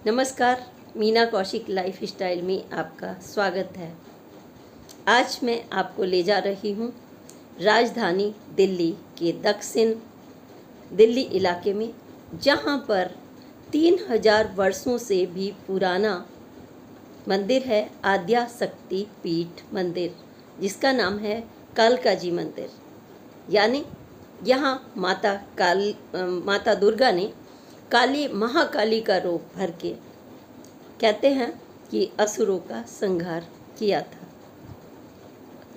नमस्कार, Meena Kaushik life style में आपका स्वागत है। आज मैं आपको ले जा रही हूँ राजधानी दिल्ली के दक्षिण दिल्ली इलाके में, जहाँ पर 3000 वर्षों से भी पुराना मंदिर है, आद्या शक्ति पीठ मंदिर, जिसका नाम है कालका जी मंदिर। यानी यहाँ माता दुर्गा ने काली महाकाली का रूप भर के कहते हैं कि असुरों का संहार किया था।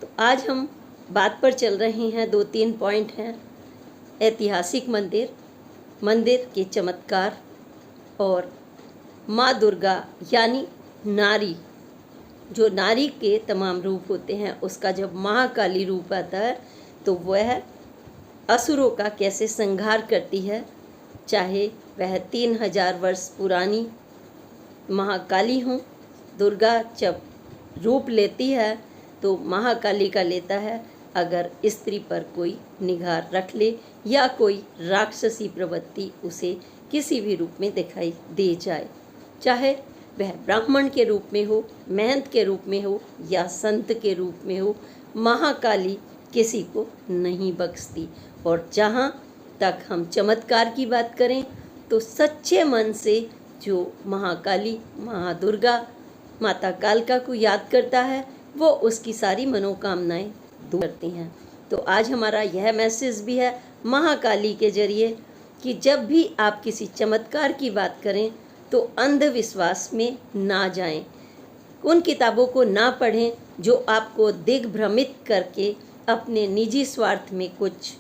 तो आज हम बात पर चल रहे हैं, 2-3 पॉइंट हैं। ऐतिहासिक मंदिर के चमत्कार और माँ दुर्गा यानी नारी, जो नारी के तमाम रूप होते हैं, उसका जब महाकाली रूप आता है तो वह असुरों का कैसे संहार करती है। चाहे वह 3000 वर्ष पुरानी महाकाली हो, दुर्गा जब रूप लेती है तो महाकाली का लेता है अगर स्त्री पर कोई निगाह रख ले या कोई राक्षसी प्रवृत्ति उसे किसी भी रूप में दिखाई दे जाए, चाहे वह ब्राह्मण के रूप में हो, महंत के रूप में हो या संत के रूप में हो, महाकाली किसी को नहीं बख्शती। और जहाँ तक हम चमत्कार की बात करें तो सच्चे मन से जो महाकाली महादुर्गा माता कालका को याद करता है वो उसकी सारी मनोकामनाएं दूर करती हैं। तो आज हमारा यह मैसेज भी है महाकाली के जरिए कि जब भी आप किसी चमत्कार की बात करें तो अंधविश्वास में ना जाएं, उन किताबों को ना पढ़ें जो आपको दिग्भ्रमित करके अपने निजी स्वार्थ में कुछ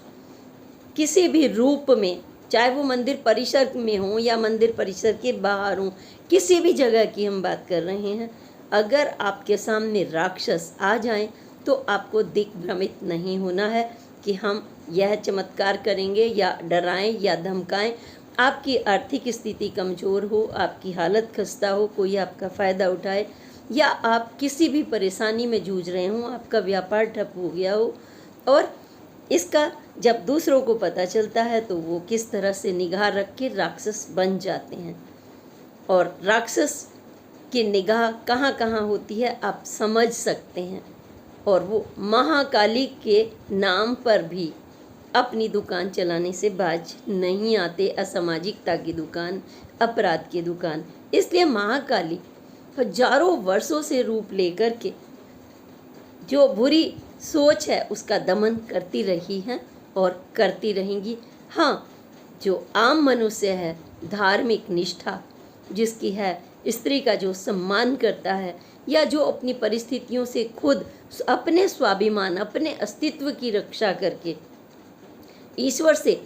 किसी भी रूप में, चाहे वो मंदिर परिसर में हो या मंदिर परिसर के बाहर हो, किसी भी जगह की हम बात कर रहे हैं, अगर आपके सामने राक्षस आ जाएं तो आपको दिग्भ्रमित नहीं होना है कि हम यह चमत्कार करेंगे या डराएं या धमकाएं। आपकी आर्थिक स्थिति कमज़ोर हो, आपकी हालत खस्ता हो, कोई आपका फ़ायदा उठाए या आप किसी भी परेशानी में जूझ रहे हों, आपका व्यापार ठप हो गया हो, और इसका जब दूसरों को पता चलता है तो वो किस तरह से निगाह रख के राक्षस बन जाते हैं। और राक्षस की निगाह कहाँ कहाँ होती है आप समझ सकते हैं। और वो महाकाली के नाम पर भी अपनी दुकान चलाने से बाज नहीं आते, असामाजिकता की दुकान, अपराध की दुकान। इसलिए महाकाली हजारों वर्षों से रूप लेकर के जो बुरी सोच है उसका दमन करती रही है और करती रहेंगी। हाँ, जो आम मनुष्य है, धार्मिक निष्ठा जिसकी है, स्त्री का जो सम्मान करता है या जो अपनी परिस्थितियों से खुद अपने स्वाभिमान, अपने अस्तित्व की रक्षा करके ईश्वर से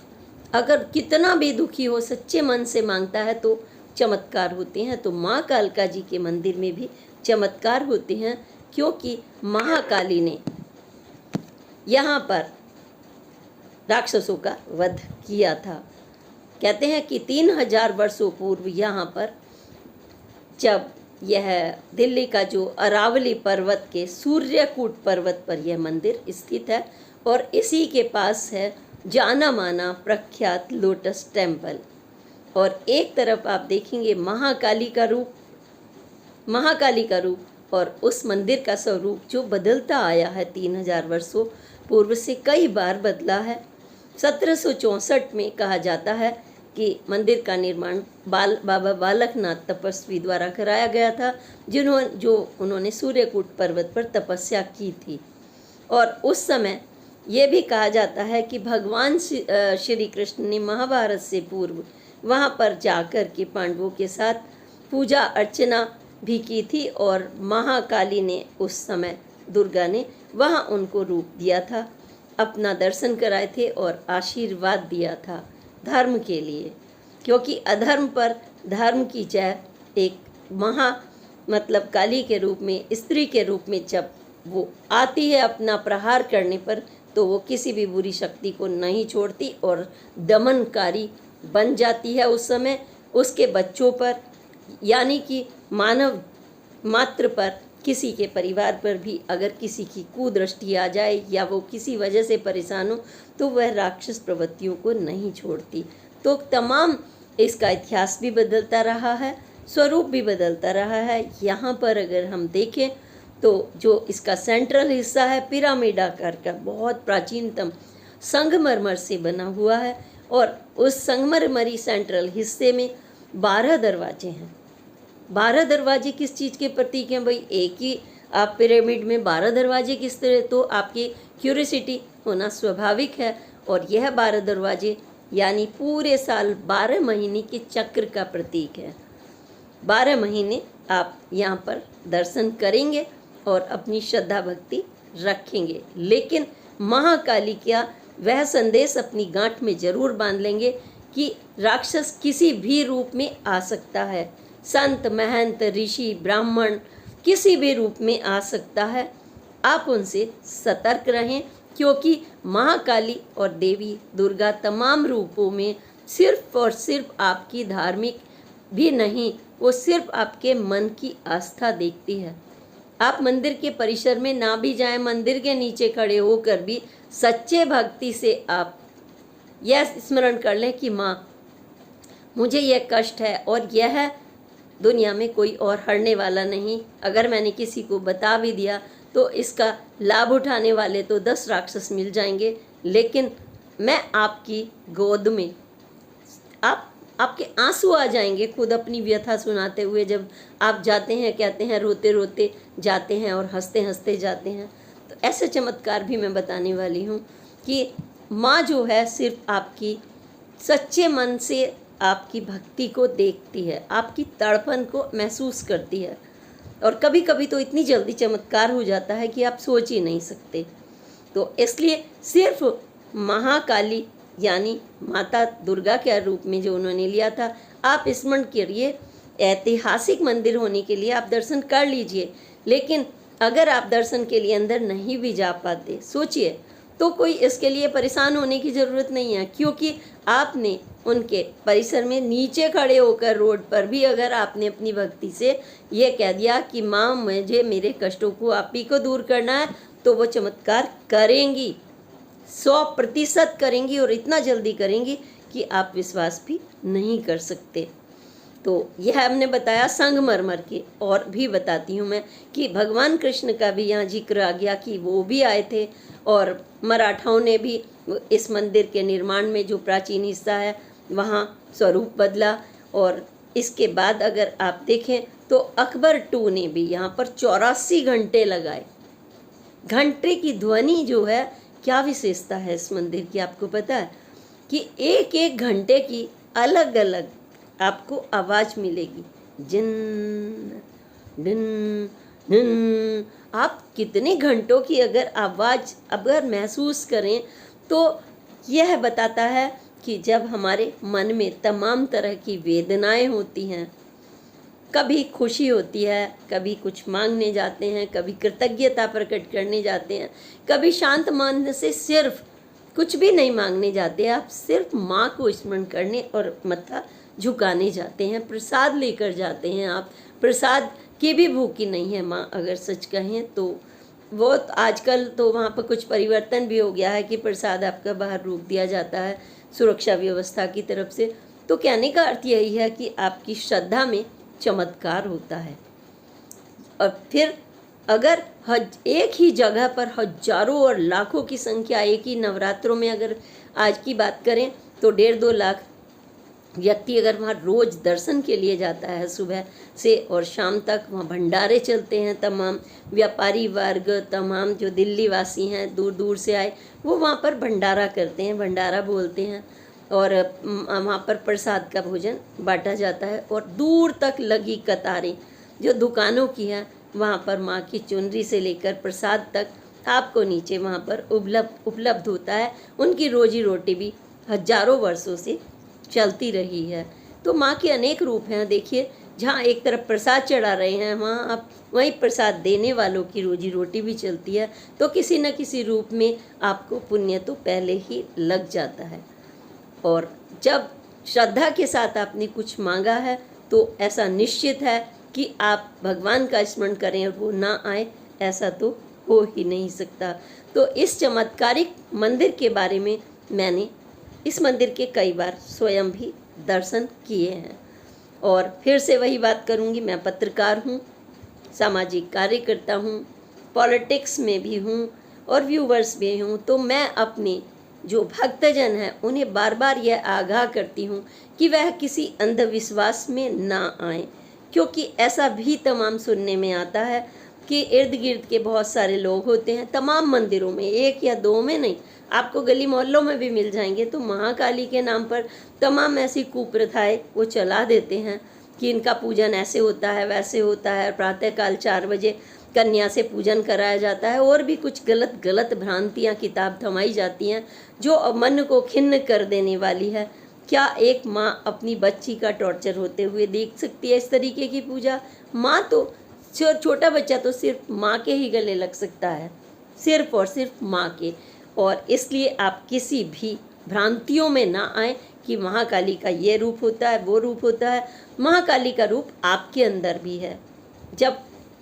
अगर कितना भी दुखी हो सच्चे मन से मांगता है तो चमत्कार होते हैं। तो माँ कालका जी के मंदिर में भी चमत्कार होते हैं, क्योंकि महाकाली ने यहाँ पर राक्षसों का वध किया था। कहते हैं कि 3000 वर्षों पूर्व यहाँ पर जब यह दिल्ली का जो अरावली पर्वत के सूर्यकूट पर्वत पर यह मंदिर स्थित है और इसी के पास है जाना माना प्रख्यात लोटस टेम्पल। और एक तरफ आप देखेंगे महाकाली का रूप और उस मंदिर का स्वरूप जो बदलता आया है 3000 वर्षों पूर्व से कई बार बदला है। 1764 में कहा जाता है कि मंदिर का निर्माण बाबा बालकनाथ तपस्वी द्वारा कराया गया था, उन्होंने सूर्यकूट पर्वत पर तपस्या की थी। और उस समय ये भी कहा जाता है कि भगवान श्री कृष्ण ने महाभारत से पूर्व वहाँ पर जाकर के पांडवों के साथ पूजा अर्चना भी की थी और महाकाली ने उस समय दुर्गा ने वहाँ उनको रूप दिया था, अपना दर्शन कराए थे और आशीर्वाद दिया था धर्म के लिए। क्योंकि अधर्म पर धर्म की जय एक काली के रूप में, स्त्री के रूप में जब वो आती है अपना प्रहार करने पर, तो वो किसी भी बुरी शक्ति को नहीं छोड़ती और दमनकारी बन जाती है। उस समय उसके बच्चों पर, यानी कि मानव मात्र पर, किसी के परिवार पर भी अगर किसी की कुदृष्टि आ जाए या वो किसी वजह से परेशान हो तो वह राक्षस प्रवृत्तियों को नहीं छोड़ती। तो तमाम इसका इतिहास भी बदलता रहा है। स्वरूप भी बदलता रहा है। यहाँ पर अगर हम देखें तो जो इसका सेंट्रल हिस्सा है पिरामिड आकार का, बहुत प्राचीनतम संगमरमर से बना हुआ है, और उस संगमरमरी सेंट्रल हिस्से में 12 दरवाजे हैं। 12 दरवाजे किस चीज़ के प्रतीक हैं भाई? एक ही आप पिरामिड में 12 दरवाजे किस तरह, तो आपकी क्यूरियोसिटी होना स्वाभाविक है। और यह 12 दरवाजे यानी पूरे साल 12 महीने के चक्र का प्रतीक है। 12 महीने आप यहाँ पर दर्शन करेंगे और अपनी श्रद्धा भक्ति रखेंगे, लेकिन महाकाली का वह संदेश अपनी गांठ में जरूर बांध लेंगे कि राक्षस किसी भी रूप में आ सकता है। संत, महंत, ऋषि, ब्राह्मण किसी भी रूप में आ सकता है। आप उनसे सतर्क रहें, क्योंकि महाकाली और देवी दुर्गा तमाम रूपों में सिर्फ और सिर्फ आपकी धार्मिक भी नहीं, वो सिर्फ आपके मन की आस्था देखती है। आप मंदिर के परिसर में ना भी जाएं, मंदिर के नीचे खड़े होकर भी सच्चे भक्ति से आप यह स्मरण कर लें कि माँ, मुझे यह कष्ट है और यह दुनिया में कोई और हरने वाला नहीं। अगर मैंने किसी को बता भी दिया तो इसका लाभ उठाने वाले तो 10 राक्षस मिल जाएंगे, लेकिन मैं आपकी गोद में, आपके आंसू आ जाएंगे खुद अपनी व्यथा सुनाते हुए, जब आप जाते हैं, कहते हैं रोते रोते जाते हैं और हंसते हंसते जाते हैं। तो ऐसे चमत्कार भी मैं बताने वाली हूँ कि माँ जो है सिर्फ आपकी सच्चे मन से आपकी भक्ति को देखती है, आपकी तड़पन को महसूस करती है। और कभी कभी तो इतनी जल्दी चमत्कार हो जाता है कि आप सोच ही नहीं सकते। तो इसलिए सिर्फ महाकाली यानी माता दुर्गा के रूप में जो उन्होंने लिया था, आप स्मरण करिए। ऐतिहासिक मंदिर होने के लिए आप दर्शन कर लीजिए, लेकिन अगर आप दर्शन के लिए अंदर नहीं भी जा पाते, सोचिए, तो कोई इसके लिए परेशान होने की ज़रूरत नहीं है, क्योंकि आपने उनके परिसर में नीचे खड़े होकर रोड पर भी अगर आपने अपनी भक्ति से ये कह दिया कि माँ, मुझे मेरे कष्टों को आप ही को दूर करना है, तो वो चमत्कार करेंगी, 100% करेंगी, और इतना जल्दी करेंगी कि आप विश्वास भी नहीं कर सकते। तो यह हमने बताया संगमरमर के, और भी बताती हूँ मैं कि भगवान कृष्ण का भी यहाँ जिक्र आ गया कि वो भी आए थे, और मराठाओं ने भी इस मंदिर के निर्माण में जो प्राचीन हिस्सा है वहाँ स्वरूप बदला। और इसके बाद अगर आप देखें तो अकबर टू ने भी यहाँ पर 84 घंटे लगाए। घंटे की ध्वनि जो है, क्या विशेषता है इस मंदिर की, आपको पता है कि एक एक घंटे की अलग अलग आपको आवाज़ मिलेगी। जिन दिन दिन, आप कितने घंटों की अगर आवाज़ अगर महसूस करें तो यह बताता है कि जब हमारे मन में तमाम तरह की वेदनाएं होती हैं, कभी खुशी होती है, कभी कुछ मांगने जाते हैं, कभी कृतज्ञता प्रकट करने जाते हैं, कभी शांत मन से सिर्फ कुछ भी नहीं मांगने जाते, आप सिर्फ माँ को स्मरण करने और मत्था झुकाने जाते हैं, प्रसाद लेकर जाते हैं। आप प्रसाद की भी भूखी नहीं है माँ, अगर सच कहें तो। वो आजकल तो वहाँ पर कुछ परिवर्तन भी हो गया है कि प्रसाद आपका बाहर रोक दिया जाता है सुरक्षा व्यवस्था की तरफ से। तो कहने का अर्थ यही है कि आपकी श्रद्धा में चमत्कार होता है। और फिर अगर एक ही जगह पर हजारों और लाखों की संख्या, एक ही नवरात्रों में अगर आज की बात करें तो 1.5-2 लाख व्यक्ति अगर वहाँ रोज़ दर्शन के लिए जाता है, सुबह से और शाम तक वहाँ भंडारे चलते हैं। तमाम व्यापारी वर्ग, तमाम जो दिल्ली वासी हैं, दूर दूर से आए, वो वहाँ पर भंडारा करते हैं, भंडारा बोलते हैं, और वहाँ पर प्रसाद का भोजन बांटा जाता है। और दूर तक लगी कतारें जो दुकानों की हैं, वहाँ पर माँ की चुनरी से लेकर प्रसाद तक आपको नीचे वहाँ पर उपलब्ध होता है। उनकी रोजी रोटी भी हजारों वर्षों से चलती रही है। तो माँ के अनेक रूप हैं। देखिए, जहाँ एक तरफ प्रसाद चढ़ा रहे हैं, वहाँ आप वहीं प्रसाद देने वालों की रोजी रोटी भी चलती है। तो किसी न किसी रूप में आपको पुण्य तो पहले ही लग जाता है। और जब श्रद्धा के साथ आपने कुछ मांगा है तो ऐसा निश्चित है कि आप भगवान का स्मरण करें और वो ना आए, ऐसा तो हो ही नहीं सकता। तो इस चमत्कारिक मंदिर के बारे में मैंने इस मंदिर के कई बार स्वयं भी दर्शन किए हैं। और फिर से वही बात करूँगी, मैं पत्रकार हूँ, सामाजिक कार्यकर्ता हूँ, पॉलिटिक्स में भी हूँ और व्यूवर्स भी हूँ। तो मैं अपने जो भक्तजन हैं उन्हें बार बार यह आगाह करती हूँ कि वह किसी अंधविश्वास में ना आए, क्योंकि ऐसा भी तमाम सुनने में आता है कि इर्द गिर्द के बहुत सारे लोग होते हैं, तमाम मंदिरों में, एक या दो में नहीं, आपको गली मोहल्लों में भी मिल जाएंगे, तो महाकाली के नाम पर तमाम ऐसी कुप्रथाएं वो चला देते हैं कि इनका पूजन ऐसे होता है, वैसे होता है, प्रातःकाल 4 बजे कन्या से पूजन कराया जाता है, और भी कुछ गलत गलत भ्रांतियाँ किताब थमाई जाती हैं जो मन को खिन्न कर देने वाली है। क्या एक माँ अपनी बच्ची का टॉर्चर होते हुए देख सकती है इस तरीके की पूजा? माँ तो छोटा बच्चा तो सिर्फ माँ के ही गले लग सकता है, सिर्फ और सिर्फ माँ के। और इसलिए आप किसी भी भ्रांतियों में ना आए कि महाकाली का ये रूप होता है, वो रूप होता है। महाकाली का रूप आपके अंदर भी है। जब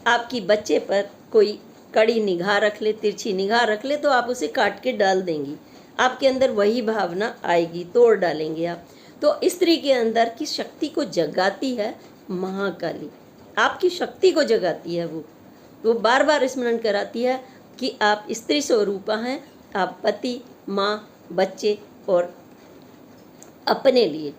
आपकी बच्चे पर कोई कड़ी निगाह रख ले, तिरछी निगाह रख ले, तो आप उसे काट के डाल देंगी, आपके अंदर वही भावना आएगी, तोड़ डालेंगे आप। तो स्त्री के अंदर की शक्ति को जगाती है महाकाली, आपकी शक्ति को जगाती है। वो बार बार स्मरण कराती है कि आप स्त्री स्वरूपा हैं, आप पति, माँ, बच्चे और अपने लिए,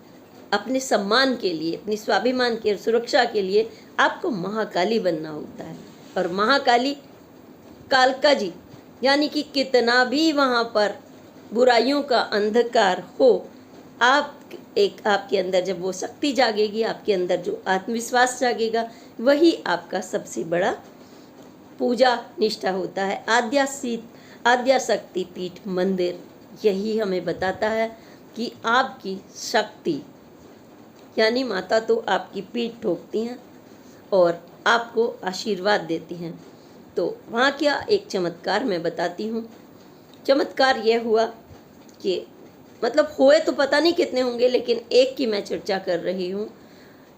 अपने सम्मान के लिए, अपनी स्वाभिमान के सुरक्षा के लिए आपको महाकाली बनना होता है। और महाकाली कालका जी, यानी कि कितना भी वहाँ पर बुराइयों का अंधकार हो, आपके अंदर जब वो शक्ति जागेगी, आपके अंदर जो आत्मविश्वास जागेगा, वही आपका सबसे बड़ा पूजा निष्ठा होता है। आद्या शक्ति पीठ मंदिर यही हमें बताता है कि आपकी शक्ति, यानी माता तो आपकी पीठ ठोकती हैं और आपको आशीर्वाद देती हैं। तो वहाँ क्या एक चमत्कार मैं बताती हूँ। चमत्कार यह हुआ कि मतलब हुए तो पता नहीं कितने होंगे, लेकिन एक की मैं चर्चा कर रही हूँ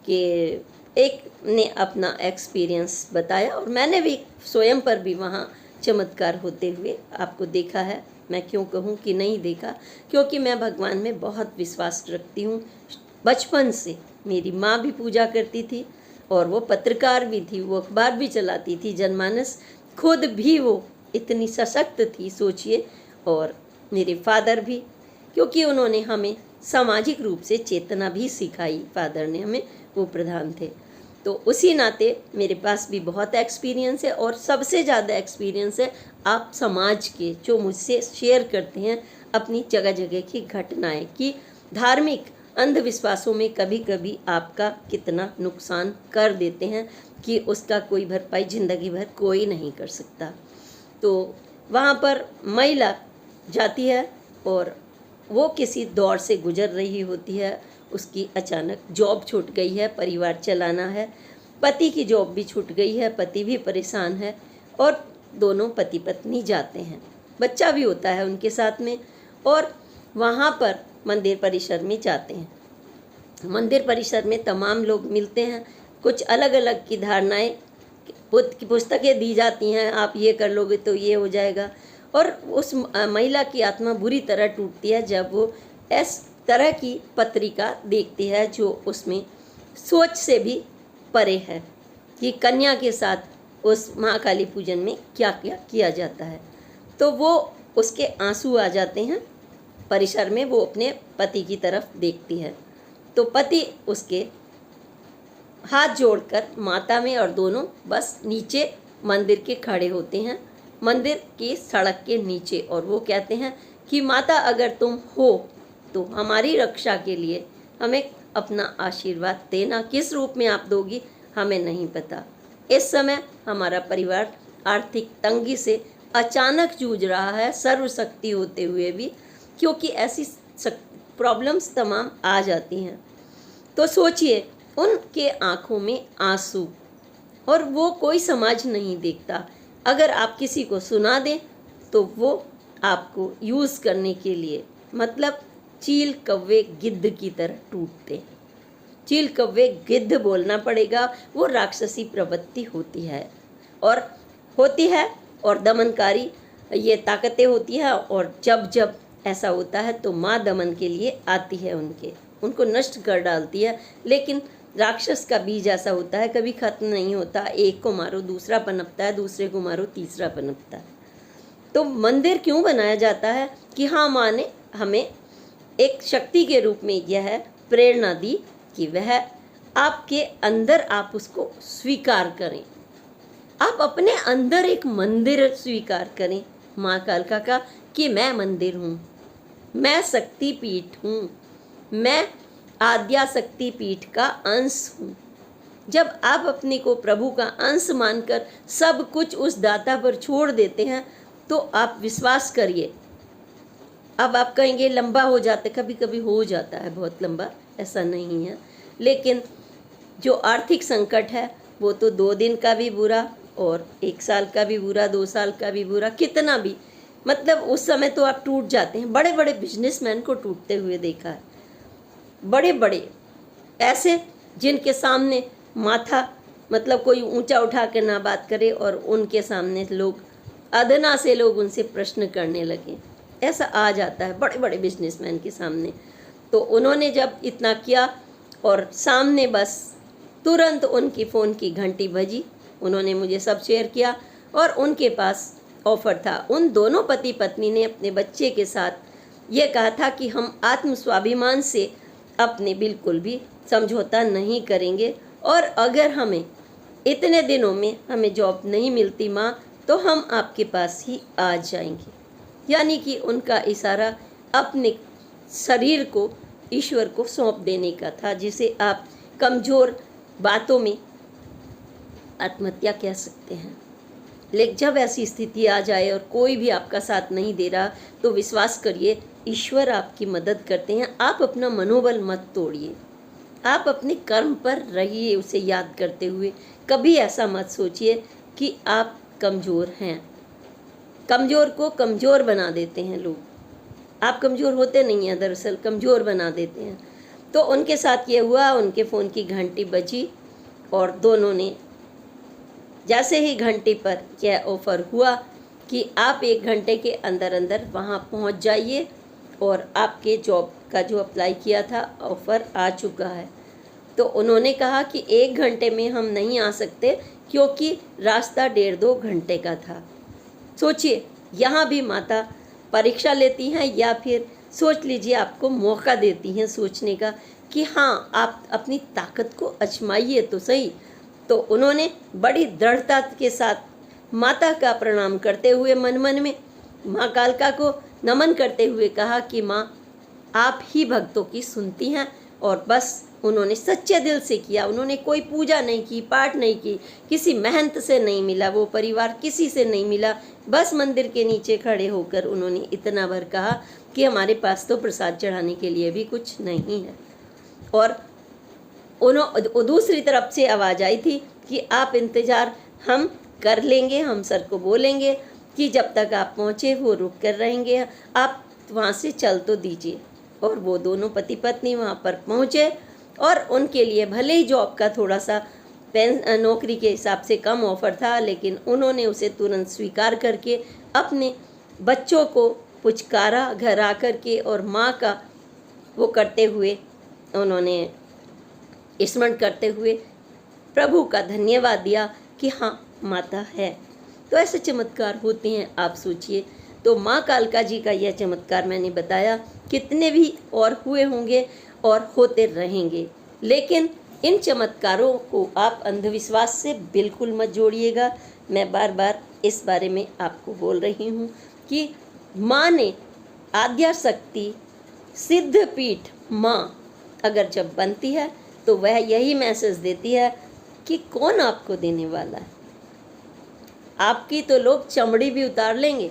कि एक ने अपना एक्सपीरियंस बताया और मैंने भी स्वयं पर भी वहाँ चमत्कार होते हुए आपको देखा है। मैं क्यों कहूँ कि नहीं देखा, क्योंकि मैं भगवान में बहुत विश्वास रखती हूँ। बचपन से मेरी माँ भी पूजा करती थी और वो पत्रकार भी थी, वो अखबार भी चलाती थी जनमानस, खुद भी वो इतनी सशक्त थी, सोचिए। और मेरे फादर भी, क्योंकि उन्होंने हमें सामाजिक रूप से चेतना भी सिखाई, फादर ने हमें, वो प्रधान थे। तो उसी नाते मेरे पास भी बहुत एक्सपीरियंस है और सबसे ज़्यादा एक्सपीरियंस है आप समाज के, जो मुझसे शेयर करते हैं अपनी जगह जगह की घटनाएं, कि धार्मिक अंधविश्वासों में कभी कभी आपका कितना नुकसान कर देते हैं कि उसका कोई भरपाई ज़िंदगी भर कोई नहीं कर सकता। तो वहाँ पर महिला जाती है और वो किसी दौर से गुजर रही होती है, उसकी अचानक जॉब छूट गई है, परिवार चलाना है, पति की जॉब भी छूट गई है, पति भी परेशान है और दोनों पति पत्नी जाते हैं, बच्चा भी होता है उनके साथ में, और वहाँ पर मंदिर परिसर में जाते हैं। मंदिर परिसर में तमाम लोग मिलते हैं, कुछ अलग अलग की धारणाएं, बुद्ध की पुस्तकें दी जाती हैं, आप ये कर लोगे तो ये हो जाएगा, और उस महिला की आत्मा बुरी तरह टूटती है जब वो इस तरह की पत्रिका देखती है जो उसमें सोच से भी परे है कि कन्या के साथ उस महाकाली पूजन में क्या क्या किया जाता है। तो वो उसके आंसू आ जाते हैं परिसर में, वो अपने पति की तरफ देखती है तो पति उसके हाथ जोड़कर माता में, और दोनों बस नीचे मंदिर के खड़े होते हैं, मंदिर की सड़क के नीचे, और वो कहते हैं कि माता अगर तुम हो तो हमारी रक्षा के लिए हमें अपना आशीर्वाद देना, किस रूप में आप दोगी हमें नहीं पता। इस समय हमारा परिवार आर्थिक तंगी से अचानक जूझ रहा है, सर्वशक्ति होते हुए भी, क्योंकि ऐसी प्रॉब्लम्स तमाम आ जाती हैं। तो सोचिए उनके आँखों में आंसू, और वो कोई समाज नहीं देखता। अगर आप किसी को सुना दें तो वो आपको यूज़ करने के लिए, मतलब चील कौवे गिद्ध की तरह टूटते हैं। चील कौवे गिद्ध बोलना पड़ेगा, वो राक्षसी प्रवृत्ति होती है और दमनकारी ये ताकतें होती हैं, और जब जब ऐसा होता है तो माँ दमन के लिए आती है, उनको नष्ट कर डालती है। लेकिन राक्षस का बीज ऐसा होता है, कभी खत्म नहीं होता। एक को मारो दूसरा पनपता है, दूसरे को मारो तीसरा पनपता है। तो मंदिर क्यों बनाया जाता है कि हाँ, माँ ने हमें एक शक्ति के रूप में यह प्रेरणा दी कि वह आपके अंदर आप उसको स्वीकार करें। आप अपने अंदर एक मंदिर स्वीकार करें माँ कालका का कि मैं मंदिर हूँ, मैं शक्ति पीठ हूँ, मैं आद्या शक्ति पीठ का अंश हूँ। जब आप अपने को प्रभु का अंश मानकर सब कुछ उस दाता पर छोड़ देते हैं तो आप विश्वास करिए। अब आप कहेंगे लंबा हो जाता है, कभी कभी हो जाता है बहुत लंबा, ऐसा नहीं है। लेकिन जो आर्थिक संकट है वो तो 2 दिन का भी बुरा और 1 साल का भी बुरा, 2 साल का भी बुरा, कितना भी, मतलब उस समय तो आप टूट जाते हैं। बड़े बड़े बिजनेसमैन को टूटते हुए देखा है, बड़े बड़े ऐसे जिनके सामने माथा, मतलब कोई ऊंचा उठा कर ना बात करे और उनके सामने लोग अदना से लोग उनसे प्रश्न करने लगे। ऐसा आ जाता है बड़े बड़े बिजनेसमैन के सामने। तो उन्होंने जब इतना किया और सामने बस तुरंत उनकी फ़ोन की घंटी बजी, उन्होंने मुझे सब शेयर किया और उनके पास ऑफ़र था। उन दोनों पति पत्नी ने अपने बच्चे के साथ ये कहा था कि हम आत्म स्वाभिमान से अपने बिल्कुल भी समझौता नहीं करेंगे और अगर हमें इतने दिनों में हमें जॉब नहीं मिलती माँ तो हम आपके पास ही आ जाएंगे। यानी कि उनका इशारा अपने शरीर को ईश्वर को सौंप देने का था, जिसे आप कमज़ोर बातों में आत्महत्या कह सकते हैं। लेकिन जब ऐसी स्थिति आ जाए और कोई भी आपका साथ नहीं दे रहा तो विश्वास करिए ईश्वर आपकी मदद करते हैं। आप अपना मनोबल मत तोड़िए, आप अपने कर्म पर रहिए उसे याद करते हुए। कभी ऐसा मत सोचिए कि आप कमज़ोर हैं। कमज़ोर को कमज़ोर बना देते हैं लोग, आप कमज़ोर होते नहीं हैं, दरअसल कमज़ोर बना देते हैं। तो उनके साथ ये हुआ, उनके फ़ोन की घंटी बजी और दोनों ने जैसे ही घंटी पर यह ऑफ़र हुआ कि आप 1 घंटे के अंदर अंदर वहाँ पहुँच जाइए और आपके जॉब का जो अप्लाई किया था ऑफ़र आ चुका है। तो उन्होंने कहा कि 1 घंटे में हम नहीं आ सकते क्योंकि रास्ता 1.5-2 घंटे का था। सोचिए, यहाँ भी माता परीक्षा लेती हैं या फिर सोच लीजिए आपको मौका देती हैं सोचने का कि हाँ, आप अपनी ताकत को आजमाइए तो सही। तो उन्होंने बड़ी दृढ़ता के साथ माता का प्रणाम करते हुए मन मन में माँ कालका को नमन करते हुए कहा कि माँ, आप ही भक्तों की सुनती हैं। और बस उन्होंने सच्चे दिल से किया, उन्होंने कोई पूजा नहीं की, पाठ नहीं की, किसी महंत से नहीं मिला वो परिवार, किसी से नहीं मिला। बस मंदिर के नीचे खड़े होकर उन्होंने इतना भर कहा कि हमारे पास तो प्रसाद चढ़ाने के लिए भी कुछ नहीं है। और दूसरी तरफ से आवाज़ आई थी कि आप इंतज़ार हम कर लेंगे, हम सर को बोलेंगे कि जब तक आप पहुँचे वो रुक कर रहेंगे, आप वहाँ से चल तो दीजिए। और वो दोनों पति पत्नी वहाँ पर पहुँचे और उनके लिए भले ही जॉब का थोड़ा सा नौकरी के हिसाब से कम ऑफ़र था, लेकिन उन्होंने उसे तुरंत स्वीकार करके अपने बच्चों को पुचकारा घर आकर के और माँ का वो करते हुए, उन्होंने स्मरण करते हुए प्रभु का धन्यवाद दिया कि हाँ, माता है। तो ऐसे चमत्कार होते हैं, आप सोचिए। तो माँ कालका जी का यह चमत्कार मैंने बताया, कितने भी और हुए होंगे और होते रहेंगे, लेकिन इन चमत्कारों को आप अंधविश्वास से बिल्कुल मत जोड़िएगा। मैं बार बार इस बारे में आपको बोल रही हूँ कि माँ ने आद्या शक्ति सिद्धपीठ माँ अगर जब बनती है तो वह यही मैसेज देती है कि कौन आपको देने वाला है। आपकी तो लोग चमड़ी भी उतार लेंगे,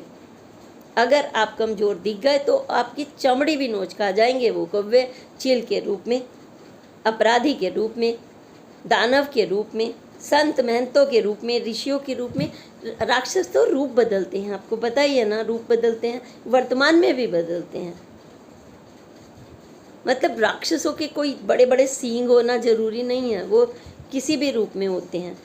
अगर आप कमज़ोर दिख गए तो आपकी चमड़ी भी नोच खा जाएंगे। वो कौवे चील के रूप में, अपराधी के रूप में, दानव के रूप में, संत महंतों के रूप में, ऋषियों के रूप में। राक्षस तो रूप बदलते हैं, आपको पता ही है ना, रूप बदलते हैं, वर्तमान में भी बदलते हैं। मतलब राक्षसों के कोई बड़े बड़े सींग होना जरूरी नहीं है, वो किसी भी रूप में होते हैं।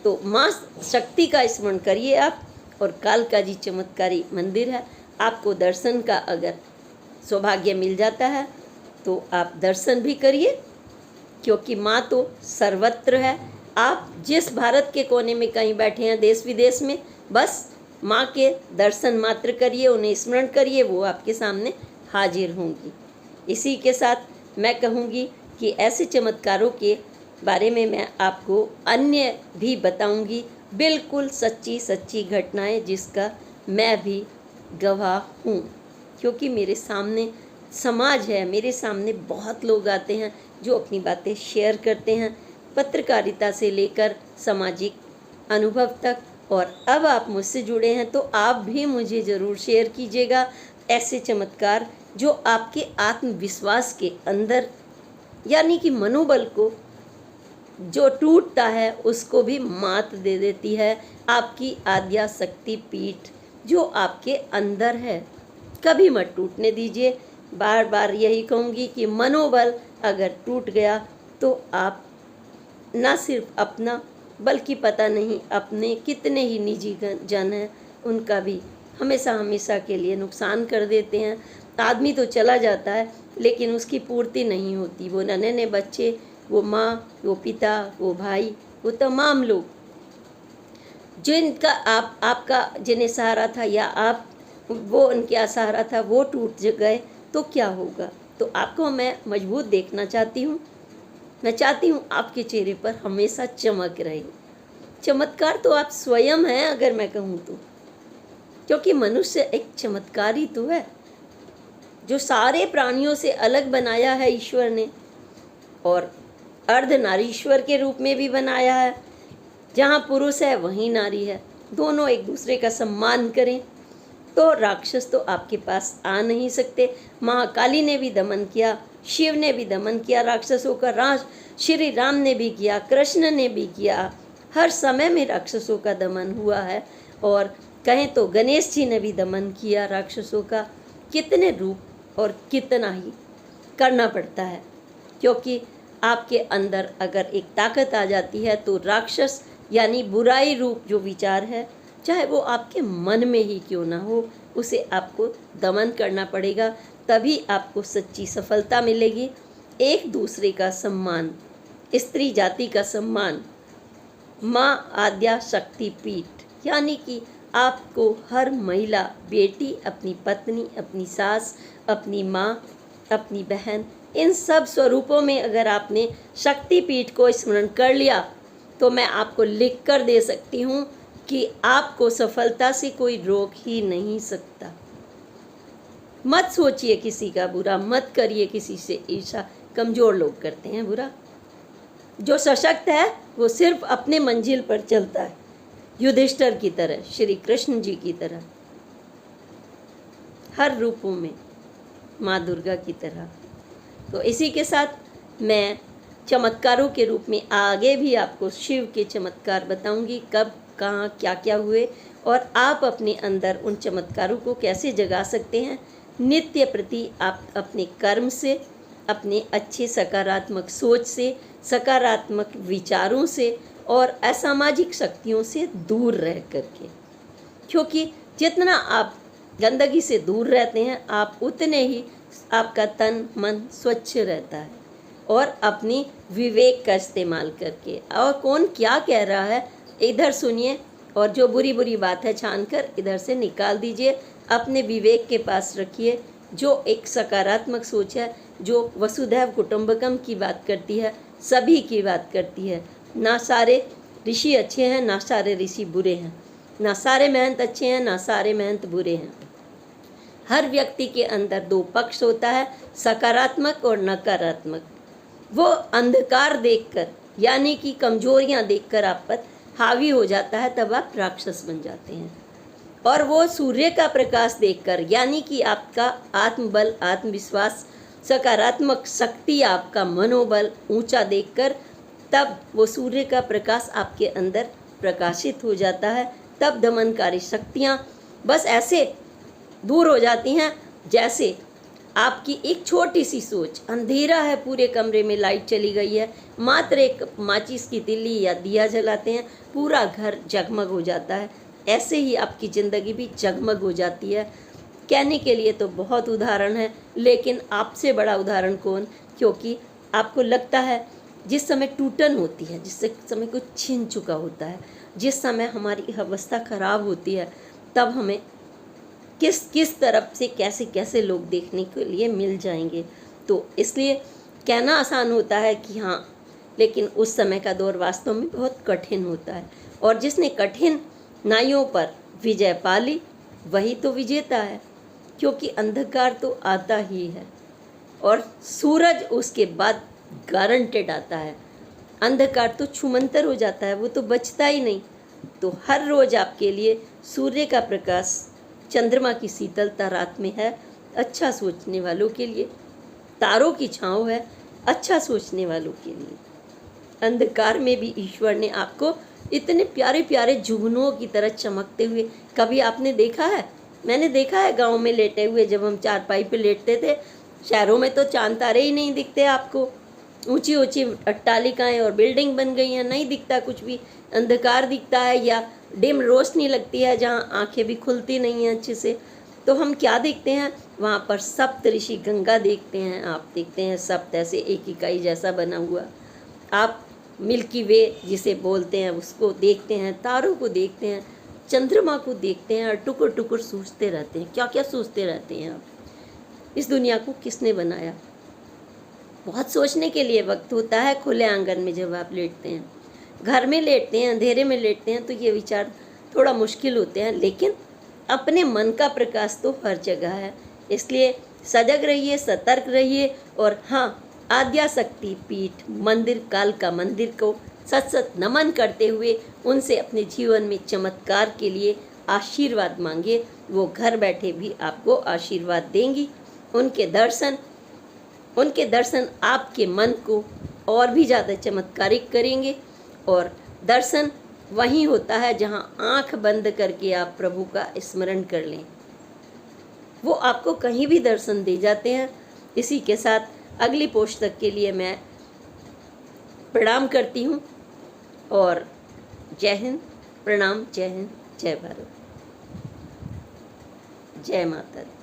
तो माँ शक्ति का स्मरण करिए आप, और कालका जी चमत्कारी मंदिर है। आपको दर्शन का अगर सौभाग्य मिल जाता है तो आप दर्शन भी करिए क्योंकि माँ तो सर्वत्र है। आप जिस भारत के कोने में कहीं बैठे हैं, देश विदेश में, बस माँ के दर्शन मात्र करिए, उन्हें स्मरण करिए, वो आपके सामने हाजिर होंगी। इसी के साथ मैं कहूँगी कि ऐसे चमत्कारों के बारे में मैं आपको अन्य भी बताऊँगी, बिल्कुल सच्ची सच्ची घटनाएं जिसका मैं भी गवाह हूँ, क्योंकि मेरे सामने समाज है, मेरे सामने बहुत लोग आते हैं जो अपनी बातें शेयर करते हैं, पत्रकारिता से लेकर सामाजिक अनुभव तक। और अब आप मुझसे जुड़े हैं तो आप भी मुझे ज़रूर शेयर कीजिएगा ऐसे चमत्कार जो आपके आत्मविश्वास के अंदर, यानी कि मनोबल को जो टूटता है उसको भी मात दे देती है। आपकी आद्या शक्ति पीठ जो आपके अंदर है, कभी मत टूटने दीजिए। बार बार यही कहूँगी कि मनोबल अगर टूट गया तो आप ना सिर्फ अपना, बल्कि पता नहीं अपने कितने ही निजी जन हैं उनका भी हमेशा हमेशा के लिए नुकसान कर देते हैं। आदमी तो चला जाता है लेकिन उसकी पूर्ति नहीं होती। वो नन्हे बच्चे, वो माँ, वो पिता, वो भाई, वो तमाम लोग जिनका आपका जिन्हें सहारा था, या आप वो उनके सहारा था, वो टूट गए तो क्या होगा। तो आपको मैं मजबूत देखना चाहती हूँ। मैं चाहती हूँ आपके चेहरे पर हमेशा चमक रहे। चमत्कार तो आप स्वयं हैं अगर मैं कहूँ तो, क्योंकि मनुष्य एक चमत्कार ही तो है जो सारे प्राणियों से अलग बनाया है ईश्वर ने, और अर्धनारीश्वर के रूप में भी बनाया है। जहाँ पुरुष है वहीं नारी है, दोनों एक दूसरे का सम्मान करें तो राक्षस तो आपके पास आ नहीं सकते। महाकाली ने भी दमन किया, शिव ने भी दमन किया राक्षसों का, श्री राम ने भी किया, कृष्ण ने भी किया। हर समय में राक्षसों का दमन हुआ है, और कहें तो गणेश जी ने भी दमन किया राक्षसों का। कितने रूप और कितना ही करना पड़ता है, क्योंकि आपके अंदर अगर एक ताकत आ जाती है तो राक्षस यानी बुराई रूप जो विचार है, चाहे वो आपके मन में ही क्यों ना हो, उसे आपको दमन करना पड़ेगा। तभी आपको सच्ची सफलता मिलेगी। एक दूसरे का सम्मान, स्त्री जाति का सम्मान, माँ आद्या शक्ति पीठ, यानी कि आपको हर महिला, बेटी, अपनी पत्नी, अपनी सास, अपनी माँ, अपनी बहन, इन सब स्वरूपों में अगर आपने शक्ति पीठ को स्मरण कर लिया तो मैं आपको लिख कर दे सकती हूँ कि आपको सफलता से कोई रोक ही नहीं सकता। मत सोचिए किसी का बुरा, मत करिए किसी से ईर्ष्या। कमज़ोर लोग करते हैं बुरा, जो सशक्त है वो सिर्फ अपने मंजिल पर चलता है, युधिष्ठिर की तरह, श्री कृष्ण जी की तरह, हर रूपों में, माँ दुर्गा की तरह। तो इसी के साथ मैं चमत्कारों के रूप में आगे भी आपको शिव के चमत्कार बताऊंगी, कब कहाँ क्या क्या हुए, और आप अपने अंदर उन चमत्कारों को कैसे जगा सकते हैं। नित्य प्रति आप अपने कर्म से, अपने अच्छे सकारात्मक सोच से, सकारात्मक विचारों से और असामाजिक शक्तियों से दूर रह करके, क्योंकि जितना आप गंदगी से दूर रहते हैं आप उतने ही आपका तन मन स्वच्छ रहता है। और अपनी विवेक का इस्तेमाल करके, और कौन क्या कह रहा है इधर सुनिए, और जो बुरी बुरी बात है छान कर इधर से निकाल दीजिए, अपने विवेक के पास रखिए। जो एक सकारात्मक सोच है, जो वसुधैव कुटुंबकम की बात करती है, सभी की बात करती है। ना सारे ऋषि अच्छे हैं, ना सारे ऋषि बुरे हैं, ना सारे महंत अच्छे हैं, ना सारे महंत बुरे हैं। हर व्यक्ति के अंदर दो पक्ष होता है, सकारात्मक और नकारात्मक। वो अंधकार देखकर, यानी कि कमजोरियां देखकर आप पर हावी हो जाता है, तब आप राक्षस बन जाते हैं। और वो सूर्य का प्रकाश देखकर, यानी कि आपका आत्मबल, आत्मविश्वास, सकारात्मक शक्ति, आपका मनोबल ऊंचा देखकर, तब वो सूर्य का प्रकाश आपके अंदर प्रकाशित हो जाता है। तब दमनकारी शक्तियाँ बस ऐसे दूर हो जाती हैं जैसे आपकी एक छोटी सी सोच, अंधेरा है पूरे कमरे में, लाइट चली गई है, मात्र एक माचिस की तिल्ली या दिया जलाते हैं, पूरा घर जगमग हो जाता है। ऐसे ही आपकी ज़िंदगी भी जगमग हो जाती है। कहने के लिए तो बहुत उदाहरण है, लेकिन आपसे बड़ा उदाहरण कौन, क्योंकि आपको लगता है जिस समय टूटन होती है, जिस समय कुछ छिन चुका होता है, जिस समय हमारी अवस्था खराब होती है, तब हमें किस किस तरफ से कैसे कैसे लोग देखने के लिए मिल जाएंगे। तो इसलिए कहना आसान होता है कि हाँ, लेकिन उस समय का दौर वास्तव में बहुत कठिन होता है, और जिसने कठिन नाइयों पर विजय पा ली वही तो विजेता है, क्योंकि अंधकार तो आता ही है और सूरज उसके बाद गारंटेड आता है। अंधकार तो छूमंतर हो जाता है, वो तो बचता ही नहीं। तो हर रोज़ आपके लिए सूर्य का प्रकाश, चंद्रमा की शीतलता रात में है अच्छा सोचने वालों के लिए, तारों की छाँव है अच्छा सोचने वालों के लिए। अंधकार में भी ईश्वर ने आपको इतने प्यारे प्यारे जुगनुओं की तरह चमकते हुए कभी आपने देखा है? मैंने देखा है गांव में लेटे हुए, जब हम चारपाई पे लेटते थे। शहरों में तो चांद तारे ही नहीं दिखते आपको, ऊंची ऊंची अट्टालिकाएं और बिल्डिंग बन गई हैं, नहीं दिखता कुछ भी, अंधकार दिखता है या डिम रोशनी लगती है जहाँ आंखें भी खुलती नहीं हैं अच्छे से। तो हम क्या देखते हैं वहाँ पर? सप्त ऋषि गंगा देखते हैं, आप देखते हैं सप्त ऐसे एक इकाई जैसा बना हुआ, आप मिल्की वे जिसे बोलते हैं उसको देखते हैं, तारों को देखते हैं, चंद्रमा को देखते हैं और टुकुर टुकुर सोचते रहते हैं। क्या क्या सोचते रहते हैं आप? इस दुनिया को किसने बनाया? बहुत सोचने के लिए वक्त होता है खुले आंगन में जब आप लेटते हैं, घर में लेटते हैं, अंधेरे में लेटते हैं, तो ये विचार थोड़ा मुश्किल होते हैं, लेकिन अपने मन का प्रकाश तो हर जगह है। इसलिए सजग रहिए, सतर्क रहिए, और हाँ, आद्या शक्ति पीठ मंदिर कालका मंदिर को सत सत नमन करते हुए उनसे अपने जीवन में चमत्कार के लिए आशीर्वाद मांगिए। वो घर बैठे भी आपको आशीर्वाद देंगी। उनके दर्शन आपके मन को और भी ज़्यादा चमत्कारिक करेंगे, और दर्शन वहीं होता है जहां आंख बंद करके आप प्रभु का स्मरण कर लें, वो आपको कहीं भी दर्शन दे जाते हैं। इसी के साथ अगली पोस्ट तक के लिए मैं प्रणाम करती हूँ, और जय हिंद, प्रणाम, जय हिंद, जय भारत, जय माता दी।